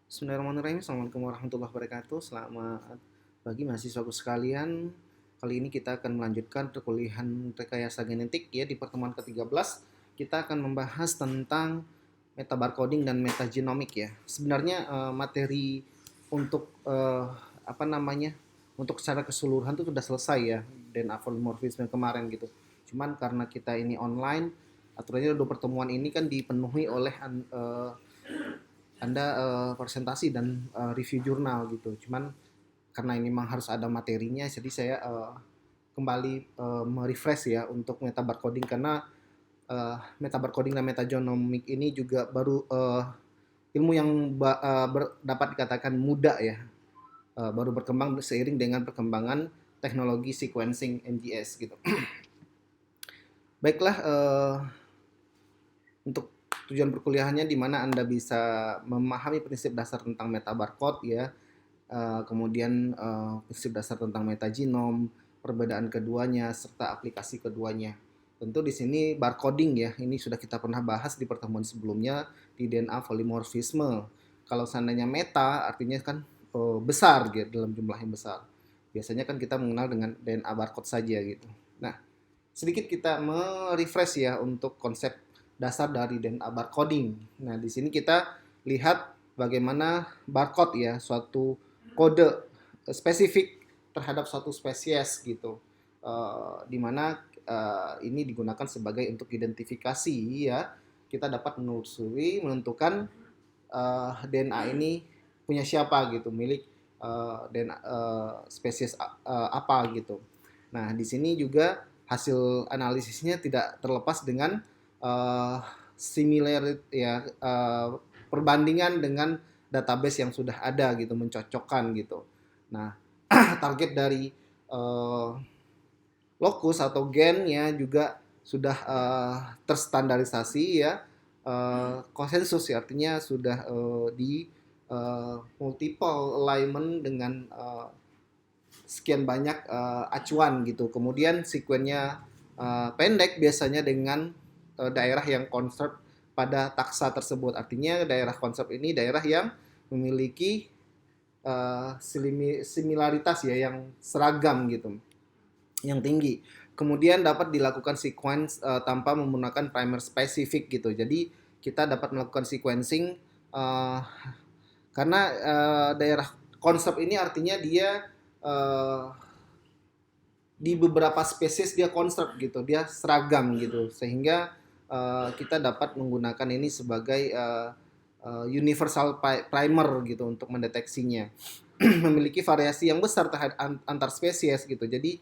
Bismillahirrahmanirrahim. Assalamualaikum warahmatullahi wabarakatuh. Selamat pagi mahasiswaku sekalian. Kali ini kita akan melanjutkan perkuliahan rekayasa genetik ya di pertemuan ke-13. Kita akan membahas tentang metabarcoding dan metagenomik ya. Sebenarnya materi untuk apa namanya? Untuk secara keseluruhan itu sudah selesai ya DNA polymorphism kemarin gitu. Cuman karena kita ini online, aturannya dua pertemuan ini kan dipenuhi oleh anda presentasi dan review jurnal gitu. Cuman karena ini memang harus ada materinya, jadi saya kembali merefresh ya untuk metabarcoding karena metabarcoding dan metagenomic ini juga baru ilmu yang dapat dikatakan muda ya, baru berkembang seiring dengan perkembangan teknologi sequencing NGS gitu. Baiklah, untuk tujuan perkuliahannya di mana Anda bisa memahami prinsip dasar tentang metabarcode ya, kemudian prinsip dasar tentang metagenom, perbedaan keduanya serta aplikasi keduanya. Tentu di sini barcoding ya, ini sudah kita pernah bahas di pertemuan sebelumnya di DNA polymorphisme. Kalau seandainya meta artinya kan besar gitu, dalam jumlah yang besar. Biasanya kan kita mengenal dengan DNA barcode saja gitu. Nah, sedikit kita merefresh ya untuk konsep dasar dari DNA barcoding. Nah, di sini kita lihat bagaimana barcode ya, suatu kode spesifik terhadap suatu spesies gitu. Di mana ini digunakan sebagai untuk identifikasi ya. Kita dapat menelusuri, menentukan DNA ini punya siapa gitu, milik DNA spesies apa gitu. Nah, di sini juga hasil analisisnya tidak terlepas dengan similar ya, perbandingan dengan database yang sudah ada gitu, mencocokkan gitu. Nah, target dari uh, lokus atau gennya juga sudah terstandarisasi ya, konsensus ya, artinya sudah di multiple alignment dengan sekian banyak acuan gitu. Kemudian sekuennya pendek biasanya dengan daerah yang konsep pada taksa tersebut. Artinya daerah konsep ini daerah yang memiliki similaritas ya, yang seragam gitu, yang tinggi. Kemudian dapat dilakukan sequence tanpa menggunakan primer spesifik gitu. Jadi kita dapat melakukan sequencing uh, karena daerah konsep ini artinya dia uh, di beberapa spesies dia konsep gitu, dia seragam gitu, sehingga kita dapat menggunakan ini sebagai universal primer gitu untuk mendeteksinya. Memiliki variasi yang besar terhadap antar spesies gitu. Jadi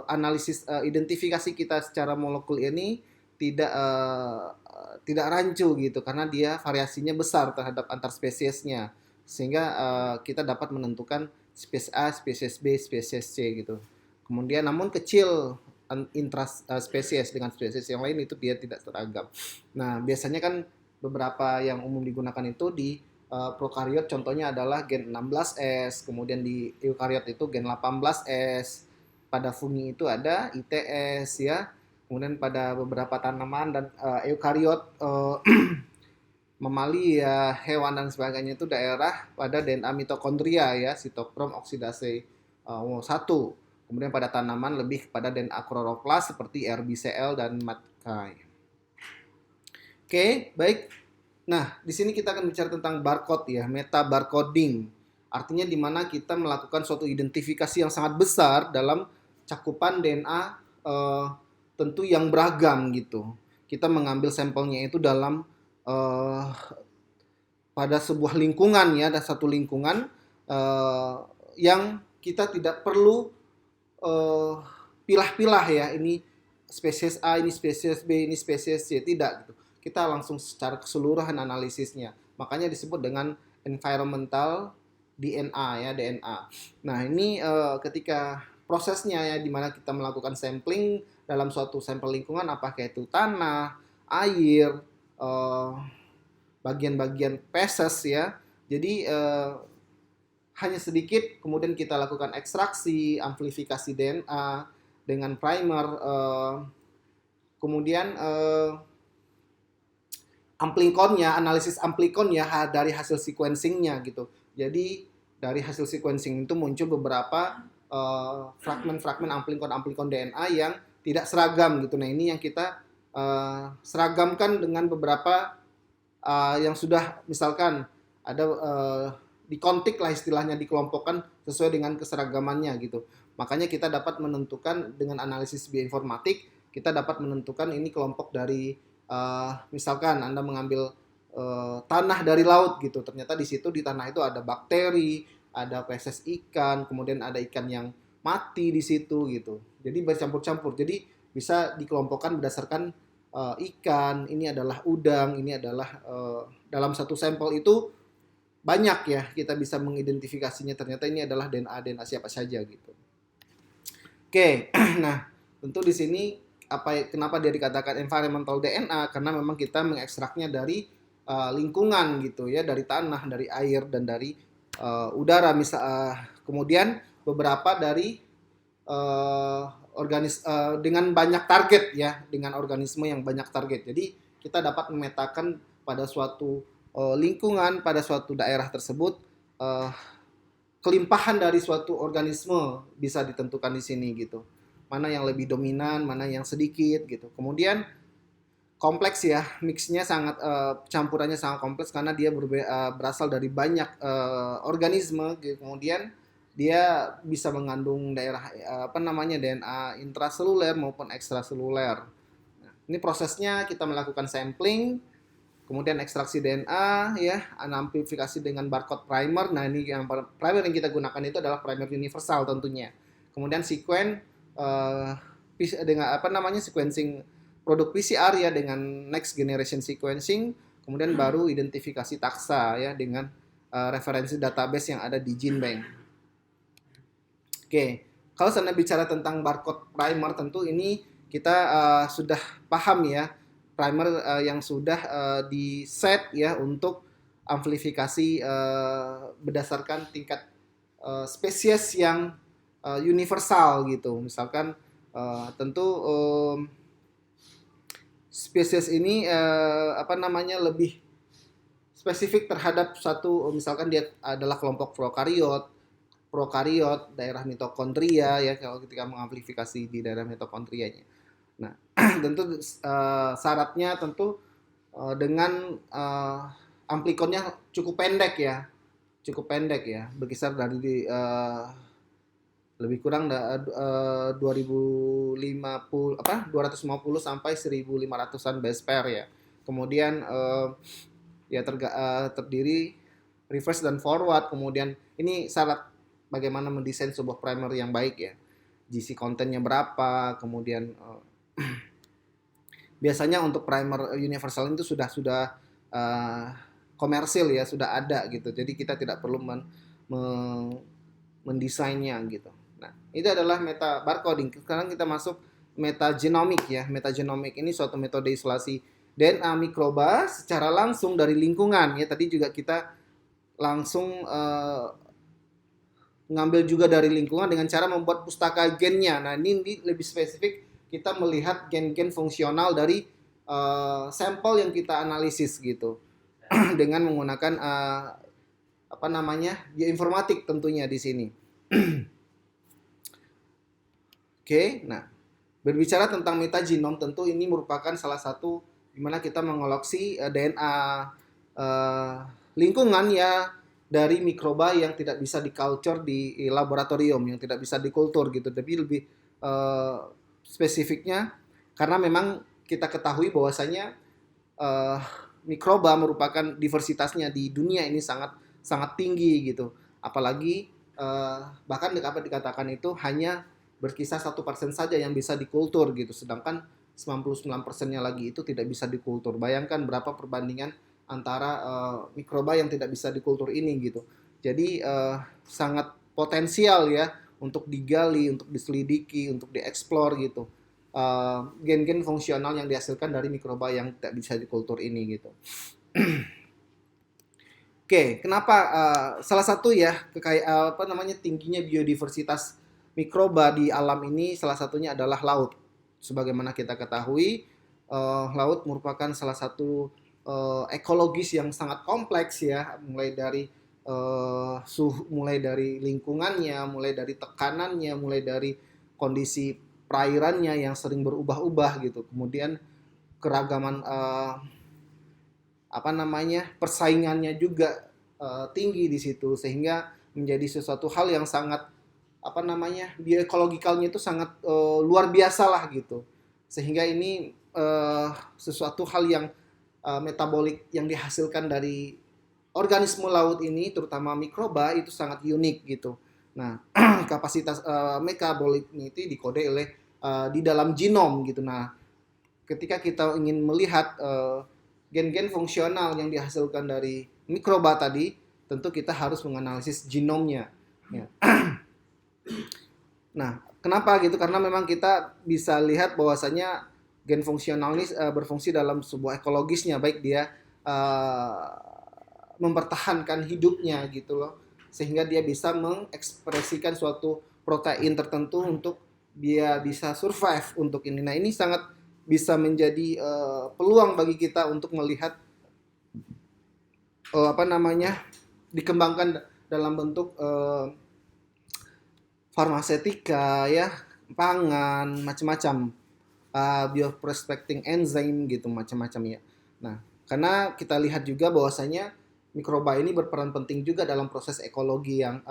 analisis identifikasi kita secara molekul ini tidak rancu gitu karena dia variasinya besar terhadap antar spesiesnya, sehingga kita dapat menentukan spesies A, spesies B, spesies C gitu. Kemudian namun kecil intraspesies dengan spesies yang lain itu dia tidak seragam. Nah, biasanya kan beberapa yang umum digunakan itu di prokariot, contohnya adalah gen 16S, kemudian di eukariot itu gen 18S, pada fungi itu ada ITS ya, kemudian pada beberapa tanaman dan eukariot, mamalia, hewan dan sebagainya itu daerah pada DNA mitokondria ya, sitokrom oksidase 1. Kemudian pada tanaman lebih pada DNA kloroplas seperti RBCL dan MATKAI. Oke, baik. Nah, di sini kita akan bicara tentang barcode ya, meta barcoding. Artinya di mana kita melakukan suatu identifikasi yang sangat besar dalam cakupan DNA tentu yang beragam gitu. Kita mengambil sampelnya itu dalam eh, pada sebuah lingkungan ya, ada satu lingkungan yang kita tidak perlu eh, pilah-pilah ya, ini spesies A, ini spesies B, ini spesies C, tidak gitu. Kita langsung secara keseluruhan analisisnya. Makanya disebut dengan environmental DNA ya, DNA. Nah, ini ketika prosesnya ya, di mana kita melakukan sampling dalam suatu sampel lingkungan, apakah itu tanah, air, eh, bagian-bagian feses ya. Jadi hanya sedikit, kemudian kita lakukan ekstraksi, amplifikasi DNA dengan primer, kemudian amplikonnya, analisis amplikonnya dari hasil sequencingnya gitu. Jadi dari hasil sequencing itu muncul beberapa fragmen-fragmen amplikon-amplikon DNA yang tidak seragam gitu. Nah ini yang kita seragamkan dengan beberapa yang sudah misalkan ada dikontik lah istilahnya, dikelompokkan sesuai dengan keseragamannya gitu. Makanya kita dapat menentukan dengan analisis bioinformatik, kita dapat menentukan ini kelompok dari misalkan Anda mengambil tanah dari laut gitu. Ternyata di situ di tanah itu ada bakteri, ada feses ikan, kemudian ada ikan yang mati di situ gitu. Jadi bercampur-campur. Jadi bisa dikelompokkan berdasarkan ikan, ini adalah udang, ini adalah dalam satu sampel itu banyak ya kita bisa mengidentifikasinya, ternyata ini adalah DNA siapa saja gitu. Oke, nah tentu di sini kenapa dia dikatakan environmental DNA, karena memang kita mengekstraknya dari lingkungan gitu ya, dari tanah, dari air dan dari udara kemudian beberapa dari dengan banyak target ya, dengan organisme yang banyak target. Jadi kita dapat memetakan pada suatu lingkungan, pada suatu daerah tersebut kelimpahan dari suatu organisme bisa ditentukan di sini gitu. Mana yang lebih dominan, mana yang sedikit gitu. Kemudian kompleks ya, mixnya sangat campurannya sangat kompleks karena dia berasal dari banyak organisme gitu. Kemudian dia bisa mengandung DNA intraseluler maupun ekstraseluler. Nah, ini prosesnya kita melakukan sampling, kemudian ekstraksi DNA ya, amplifikasi dengan barcode primer. Nah, ini yang primer yang kita gunakan itu adalah primer universal tentunya. Kemudian dengan sequencing produk PCR ya dengan next generation sequencing, kemudian baru identifikasi taksa ya dengan referensi database yang ada di GenBank. Oke, kalau saya bicara tentang barcode primer, tentu ini kita sudah paham ya, primer yang sudah di set ya untuk amplifikasi berdasarkan tingkat spesies yang universal gitu. Misalkan tentu spesies ini lebih spesifik terhadap satu, misalkan dia adalah kelompok prokariot, daerah mitokondria ya, kalau ketika mengamplifikasi di daerah mitokondrianya. Nah, tentu syaratnya tentu dengan amplikonnya cukup pendek ya, berkisar dari lebih kurang 250 sampai 1500-an base pair ya. Kemudian terdiri reverse dan forward. Kemudian ini syarat bagaimana mendesain sebuah primer yang baik ya. GC kontennya berapa, kemudian biasanya untuk primer universal itu sudah komersil ya, sudah ada gitu. Jadi kita tidak perlu mendesainnya gitu. Nah, itu adalah meta barcoding. Sekarang kita masuk metagenomic ya. Metagenomic ini suatu metode isolasi DNA mikroba secara langsung dari lingkungan ya. Tadi juga kita langsung ngambil juga dari lingkungan dengan cara membuat pustaka gennya. Nah, ini lebih spesifik, kita melihat gen-gen fungsional dari sampel yang kita analisis gitu. Dengan menggunakan bioinformatik tentunya di sini. Oke, nah berbicara tentang metagenom, tentu ini merupakan salah satu di mana kita mengoleksi DNA lingkungan ya, dari mikroba yang tidak bisa diculture di laboratorium, yang tidak bisa dikultur gitu. Tapi lebih spesifiknya karena memang kita ketahui bahwasanya mikroba merupakan diversitasnya di dunia ini sangat sangat tinggi gitu. Apalagi bahkan dapat dikatakan itu hanya berkisar 1% saja yang bisa dikultur gitu. Sedangkan 99%-nya lagi itu tidak bisa dikultur. Bayangkan berapa perbandingan antara mikroba yang tidak bisa dikultur ini gitu. Jadi sangat potensial ya untuk digali, untuk diselidiki, untuk dieksplor gitu. Gen-gen fungsional yang dihasilkan dari mikroba yang tidak bisa dikultur ini gitu. Oke, kenapa salah satu ya tingginya biodiversitas mikroba di alam ini, salah satunya adalah laut. Sebagaimana kita ketahui, laut merupakan salah satu ekologis yang sangat kompleks ya, mulai dari lingkungannya, mulai dari tekanannya, mulai dari kondisi perairannya yang sering berubah-ubah gitu. Kemudian keragaman persaingannya juga tinggi di situ, sehingga menjadi sesuatu hal yang sangat biokologikalnya itu sangat luar biasa lah gitu, sehingga ini sesuatu hal yang metabolik yang dihasilkan dari organisme laut ini, terutama mikroba, itu sangat unik gitu. Nah, kapasitas metabolik ini dikode oleh di dalam genom gitu. Nah, ketika kita ingin melihat gen-gen fungsional yang dihasilkan dari mikroba tadi, tentu kita harus menganalisis genomnya. Ya. Nah, kenapa gitu? Karena memang kita bisa lihat bahwasanya gen fungsional ini berfungsi dalam sebuah ekologisnya, baik dia mempertahankan hidupnya gitu loh, sehingga dia bisa mengekspresikan suatu protein tertentu untuk dia bisa survive untuk ini. Nah, ini sangat bisa menjadi peluang bagi kita untuk melihat dikembangkan dalam bentuk farmasetika ya, pangan, macam-macam, bioprospecting enzim gitu, macam-macam ya. Nah, karena kita lihat juga bahwasanya mikroba ini berperan penting juga dalam proses ekologi yang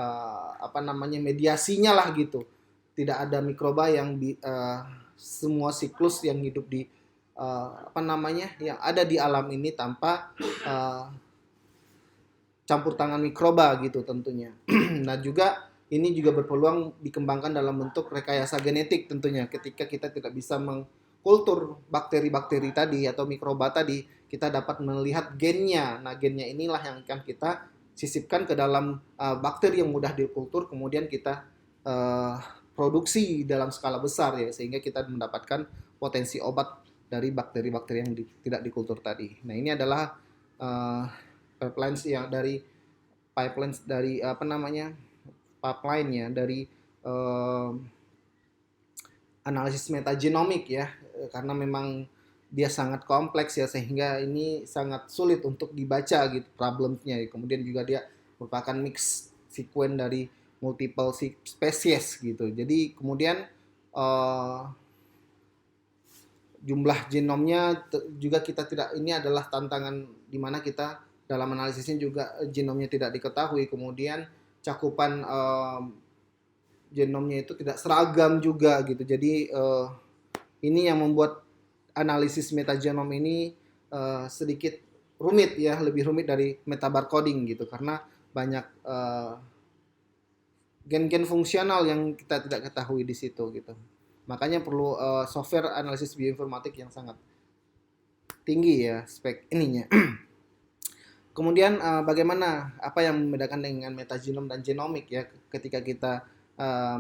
mediasinya lah gitu. Tidak ada mikroba yang semua siklus yang hidup di yang ada di alam ini tanpa campur tangan mikroba gitu tentunya. Nah, juga ini juga berpeluang dikembangkan dalam bentuk rekayasa genetik tentunya. Ketika kita tidak bisa mengkultur bakteri-bakteri tadi atau mikroba tadi, kita dapat melihat gennya. Nah, gennya inilah yang akan kita sisipkan ke dalam bakteri yang mudah dikultur, kemudian kita produksi dalam skala besar ya, sehingga kita mendapatkan potensi obat dari bakteri-bakteri yang tidak dikultur tadi. Nah, ini adalah pipelines dari pipeline ya, dari analisis metagenomik ya, karena memang dia sangat kompleks ya, sehingga ini sangat sulit untuk dibaca gitu problemnya. Kemudian juga dia merupakan mix sequence dari multiple spesies gitu. Jadi kemudian jumlah genomnya juga kita tidak, ini adalah tantangan di mana kita dalam analisisnya juga genomnya tidak diketahui, kemudian cakupan genomnya itu tidak seragam juga gitu. Jadi ini yang membuat analisis metagenom ini sedikit rumit ya, lebih rumit dari metabarcoding gitu, karena banyak gen-gen fungsional yang kita tidak ketahui di situ gitu. Makanya perlu software analisis bioinformatik yang sangat tinggi ya spek ininya. Kemudian bagaimana, apa yang membedakan dengan metagenom dan genomik ya? Ketika kita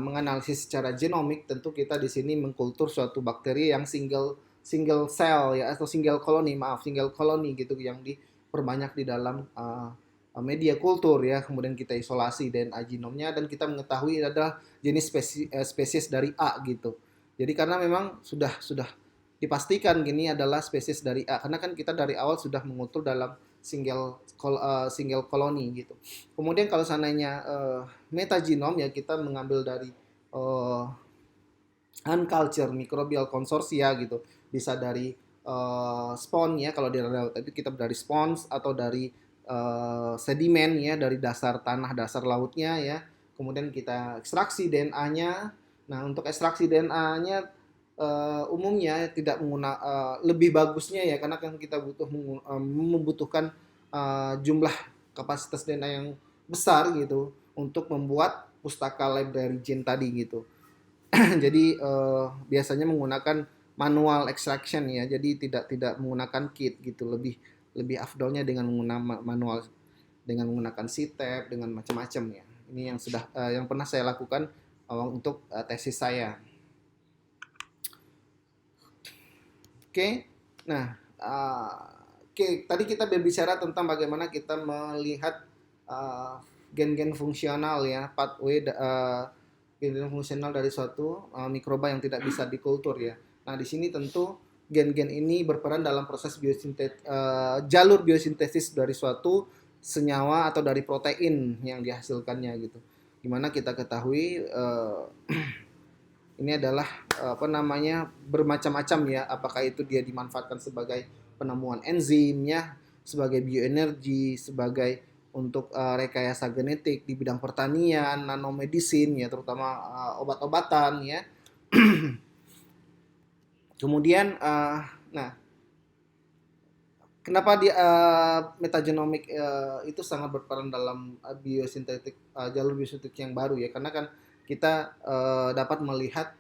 menganalisis secara genomik, tentu kita di sini mengkultur suatu bakteri yang single cell ya, atau single colony gitu, yang diperbanyak di dalam media kultur ya. Kemudian kita isolasi DNA genomnya dan kita mengetahui adalah jenis spesies dari A gitu. Jadi karena memang sudah dipastikan gini adalah spesies dari A, karena kan kita dari awal sudah mengutul dalam single colony gitu. Kemudian kalau seandainya metagenom ya, kita mengambil dari uncultured microbial consortia gitu. Bisa dari spawn ya, kalau di laut itu kita dari spons atau dari sedimen ya, dari dasar tanah, dasar lautnya ya. Kemudian kita ekstraksi DNA-nya. Nah, untuk ekstraksi DNA-nya umumnya tidak menggunakan lebih bagusnya ya, karena kan kita membutuhkan jumlah kapasitas DNA yang besar gitu untuk membuat pustaka library gene tadi gitu. Jadi biasanya menggunakan manual extraction ya, jadi tidak menggunakan kit gitu, lebih afdolnya dengan menggunakan manual, dengan menggunakan CTAP, dengan macam-macam ya. Ini yang sudah yang pernah saya lakukan untuk tesis saya. Oke, nah tadi kita berbicara tentang bagaimana kita melihat gen-gen fungsional ya, pathway gen-gen fungsional dari suatu mikroba yang tidak bisa dikultur ya. Nah, di sini tentu gen-gen ini berperan dalam proses jalur biosintesis dari suatu senyawa atau dari protein yang dihasilkannya gitu. Gimana kita ketahui ini adalah apa namanya bermacam-macam ya, apakah itu dia dimanfaatkan sebagai penemuan enzimnya, sebagai bioenergi, sebagai untuk rekayasa genetik di bidang pertanian, nanomedicine ya, terutama obat-obatan ya. Kemudian nah, kenapa di metagenomic itu sangat berperan dalam biosintetik jalur biosintetik yang baru ya, karena kan kita dapat melihat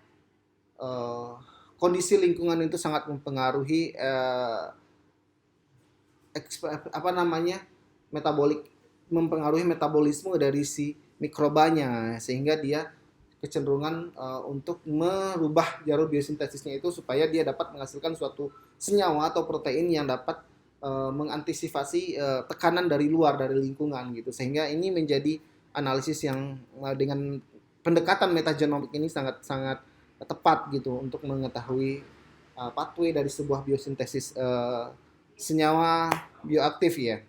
kondisi lingkungan itu sangat mempengaruhi apa namanya metabolik, mempengaruhi metabolisme dari si mikrobanya, sehingga dia kecenderungan untuk merubah jalur biosintesisnya itu supaya dia dapat menghasilkan suatu senyawa atau protein yang dapat mengantisipasi tekanan dari luar, dari lingkungan gitu, sehingga ini menjadi analisis yang dengan pendekatan metagenomik ini sangat sangat tepat gitu untuk mengetahui pathway dari sebuah biosintesis senyawa bioaktif ya.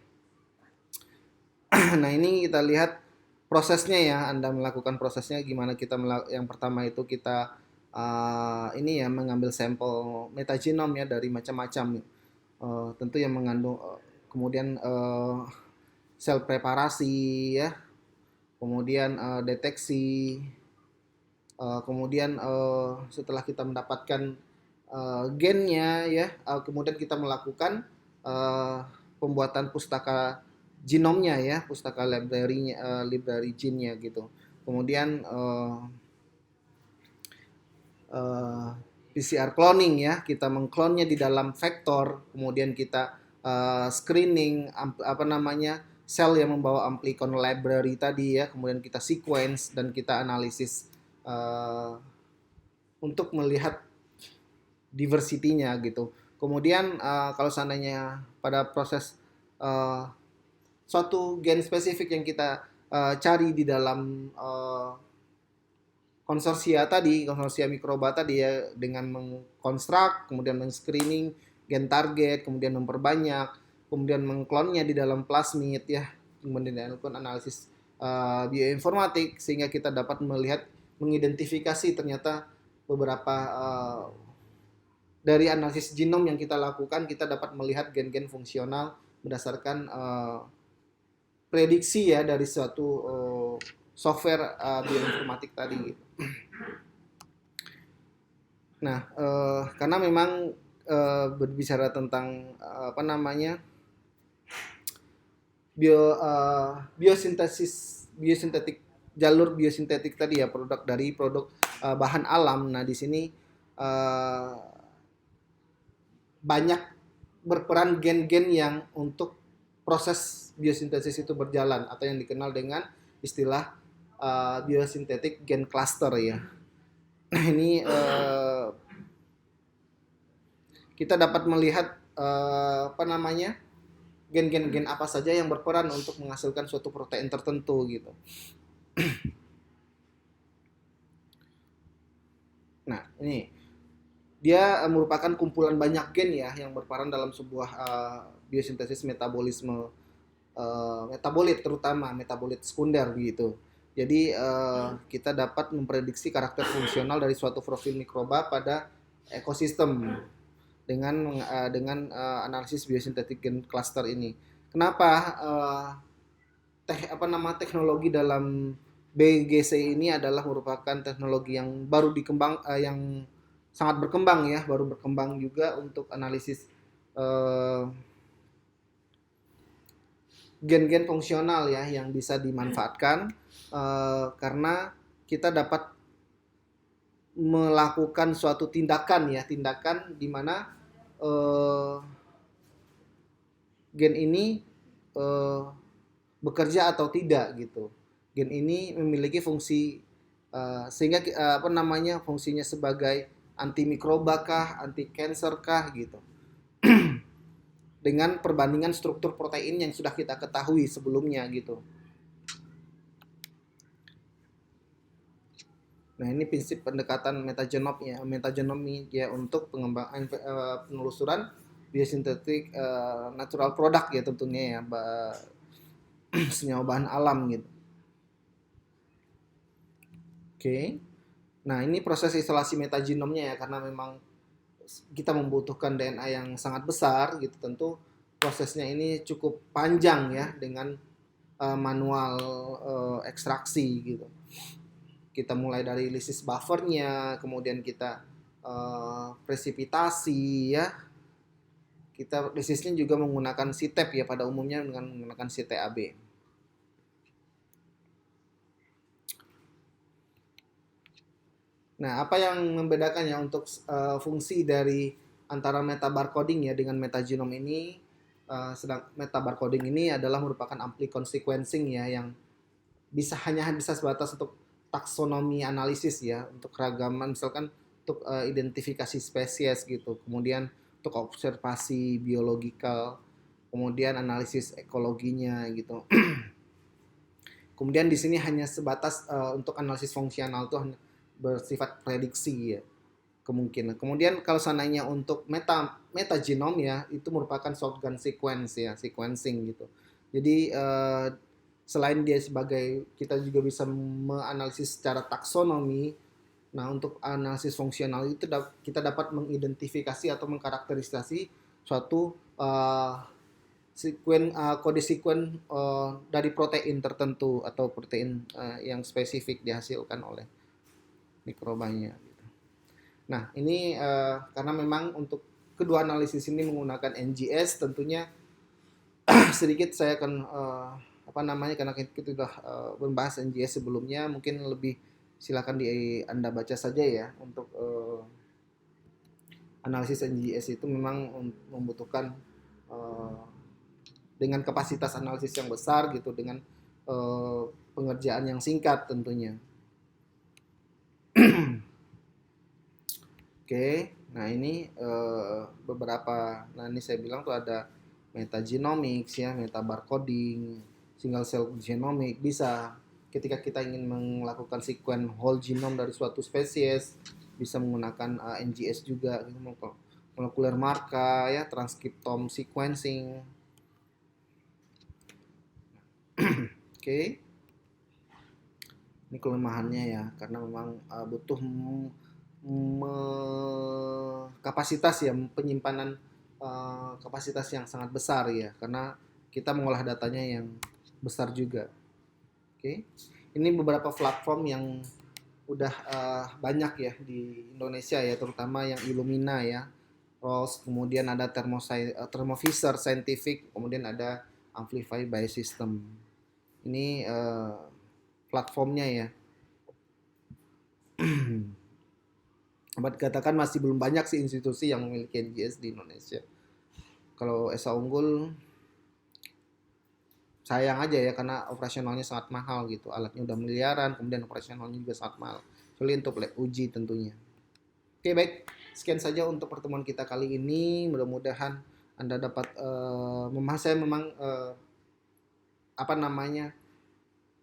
Nah ini kita lihat prosesnya ya, Anda melakukan prosesnya gimana. Yang pertama itu kita ini ya mengambil sampel metagenom ya dari macam-macam tentu yang mengandung kemudian sel preparasi ya, kemudian deteksi, kemudian setelah kita mendapatkan gennya ya, kemudian kita melakukan pembuatan pustaka genomnya ya, pustaka library-nya, library gene-nya gitu. Kemudian PCR cloning ya, kita mengklonnya di dalam vektor, kemudian kita screening apa namanya sel yang membawa amplicon library tadi ya, kemudian kita sequence dan kita analisis untuk melihat diversity-nya gitu. Kemudian kalau seandainya pada proses suatu gen spesifik yang kita cari di dalam konsorsia mikroba tadi ya, dengan mengkonstruk, kemudian men-screening gen target, kemudian memperbanyak, kemudian mengklonnya di dalam plasmid ya, kemudian dilakukan analisis bioinformatik sehingga kita dapat melihat, mengidentifikasi ternyata beberapa dari analisis genom yang kita lakukan, kita dapat melihat gen-gen fungsional berdasarkan prediksi ya dari suatu software bioinformatik tadi gitu. Nah, karena memang berbicara tentang apa namanya biosintetik, jalur biosintetik tadi ya, produk dari produk bahan alam. Nah, di sini banyak berperan gen-gen yang untuk proses biosintesis itu berjalan, atau yang dikenal dengan istilah biosintetik gen cluster ya. Nah ini kita dapat melihat apa namanya gen-gen apa saja yang berperan untuk menghasilkan suatu protein tertentu gitu. Nah ini dia merupakan kumpulan banyak gen ya yang berperan dalam sebuah biosintesis metabolisme metabolit, terutama metabolit sekunder begitu. Jadi kita dapat memprediksi karakter fungsional dari suatu profil mikroba pada ekosistem dengan analisis biosintetik gen cluster ini. Kenapa teknologi dalam BGC ini adalah merupakan teknologi yang baru yang sangat berkembang ya, baru berkembang juga untuk analisis gen-gen fungsional ya yang bisa dimanfaatkan karena kita dapat melakukan suatu tindakan di mana gen ini bekerja atau tidak gitu. Gen ini memiliki fungsi sehingga apa namanya fungsinya sebagai antimikroba kah, anti cancer kah gitu. Dengan perbandingan struktur protein yang sudah kita ketahui sebelumnya gitu. Nah, ini prinsip pendekatan metagenomik ya untuk pengembangan penelusuran biosintetik natural product ya tentunya ya, senyawa bahan alam gitu. Oke. Nah, ini proses isolasi metagenomnya ya, karena memang kita membutuhkan DNA yang sangat besar gitu, tentu prosesnya ini cukup panjang ya dengan manual ekstraksi gitu. Kita mulai dari lisis buffernya, kemudian kita presipitasi ya. Kita lisisnya juga menggunakan CTAB ya, pada umumnya dengan menggunakan CTAB. Nah, apa yang membedakannya untuk fungsi dari antara metabarcoding ya dengan metagenome ini? Sedang metabarcoding ini adalah merupakan amplicon sequencing ya, yang hanya bisa sebatas untuk taksonomi analisis ya, untuk keragaman misalkan untuk identifikasi spesies gitu. Kemudian untuk observasi biologikal, kemudian analisis ekologinya gitu. Kemudian di sini hanya sebatas untuk analisis fungsional tuh bersifat prediksi ya, kemungkinan. Kemudian kalau seandainya untuk metagenom ya, itu merupakan shotgun sequence ya, sequencing gitu. Jadi selain dia sebagai, kita juga bisa menganalisis secara taksonomi. Nah, untuk analisis fungsional itu kita dapat mengidentifikasi atau mengkarakterisasi suatu kode sekuen dari protein tertentu atau protein yang spesifik dihasilkan oleh mikrobanya. Nah, ini karena memang untuk kedua analisis ini menggunakan NGS, tentunya sedikit saya akan karena kita sudah membahas NGS sebelumnya, mungkin lebih silakan Anda baca saja ya. Untuk analisis NGS itu memang membutuhkan dengan kapasitas analisis yang besar gitu, dengan pengerjaan yang singkat tentunya. Oke, nah ini beberapa, nah ini saya bilang tuh ada metagenomics ya, metabarcoding, single cell genomic, bisa ketika kita ingin melakukan sekuen whole genome dari suatu spesies, bisa menggunakan NGS juga, gitu, molekuler marker ya, transkriptome sequencing. Oke. Ini kelemahannya ya, karena memang butuh kapasitas ya, penyimpanan kapasitas yang sangat besar ya, karena kita mengolah datanya yang besar juga. Oke, ini beberapa platform yang udah banyak ya di Indonesia ya, terutama yang Illumina ya, ROS, kemudian ada Thermovisor Scientific, kemudian ada Amplify Biosystem. Ini platformnya ya. Dapat dikatakan masih belum banyak sih institusi yang memiliki NGS di Indonesia. Kalau ESA unggul, sayang aja ya, karena operasionalnya sangat mahal gitu. Alatnya udah miliaran, kemudian operasionalnya juga sangat mahal. Kecuali untuk uji tentunya. Oke, baik. Sekian saja untuk pertemuan kita kali ini. Mudah-mudahan Anda dapat saya memang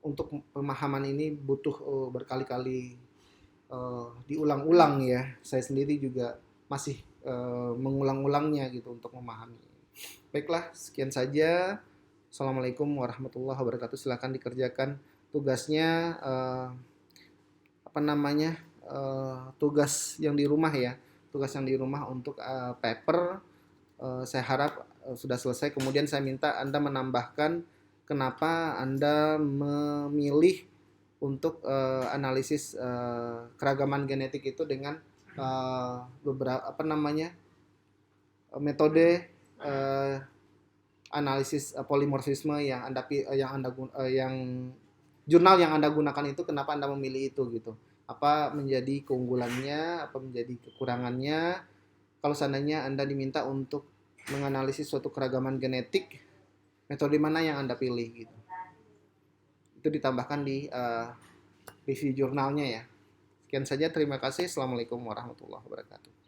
untuk pemahaman ini butuh berkali-kali diulang-ulang ya. Saya sendiri juga masih mengulang-ulangnya gitu untuk memahami. Baiklah, sekian saja. Assalamualaikum warahmatullahi wabarakatuh. Silakan dikerjakan tugasnya, tugas yang di rumah ya. Tugas yang di rumah untuk paper, saya harap sudah selesai. Kemudian saya minta Anda menambahkan kenapa Anda memilih untuk analisis keragaman genetik itu dengan beberapa metode analisis polimorfisme yang jurnal yang Anda gunakan itu, kenapa Anda memilih itu gitu. Apa menjadi keunggulannya, apa menjadi kekurangannya kalau seandainya Anda diminta untuk menganalisis suatu keragaman genetik, metode mana yang Anda pilih gitu. Itu ditambahkan di review jurnalnya ya. Sekian saja, terima kasih. Assalamualaikum warahmatullahi wabarakatuh.